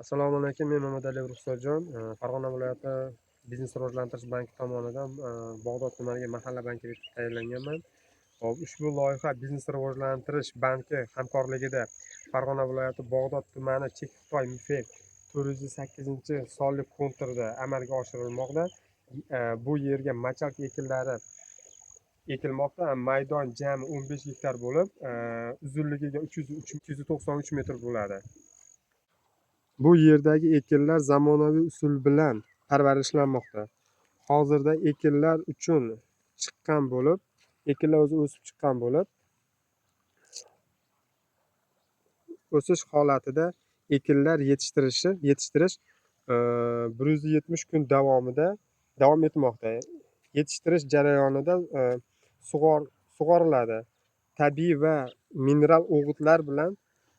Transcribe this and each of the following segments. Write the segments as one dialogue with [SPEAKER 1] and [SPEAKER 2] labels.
[SPEAKER 1] Assalomu alaykum. Men Mamadaliyev Ruxsatjon. Farg'ona viloyati biznes rivojlantirish banki tomonidan Bog'dod tumaniga mahalla bankiga etib tayinlanganman. Hop, ushbu loyiha biznes rivojlantirish banki hamkorligida Farg'ona viloyati Bog'dod tumani Chek Xitoy MIFE 408-sonli konturda amalga oshirilmoqda. Bu yerga machalka ekinlari ekilmoqda. Maydon jami 15 gektar bo'lib, uzunligiga 393 metr bo'ladi. Bu yerdagi ekinlar zamonaviy usul bilan parvarishlanmoqda. Hozirda ekinlar uchun chiqqan bo'lib, ekinlar o'zi o'sib chiqqan bo'lib, o'sish holatida ekinlar yetishtirish 170 kun davomida davom etmoqda. Yetishtirish jarayonida sug'oriladi. Tabiiy va mineral o'g'itlar bilan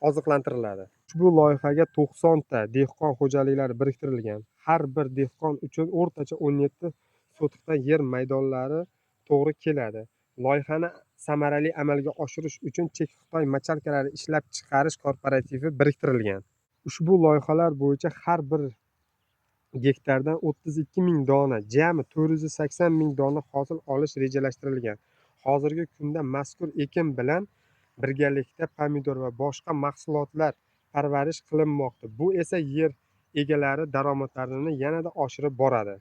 [SPEAKER 1] oziqlantiriladi. Ushbu loyihaga 90 ta dehqon xo'jaliklari biriktirilgan. Har bir dehqon uchun o'rtacha 17 sotikdan yer maydonlari to'g'ri keladi. Loyihani samarali amalga oshirish uchun Chek Xitoy machalkalari ishlab chiqarish kooperativi biriktirilgan. Ushbu loyihalar bo'yicha har bir gektardan 32 ming dona, jami 480 ming dona hosil olish rejalashtirilgan. Hozirgi kunda mazkur ekin bilan birgalikda pomidor va boshqa mahsulotlar parvarish qilinmoqda. Bu esa yer egalari daromadlarini yanada oshirib boradi.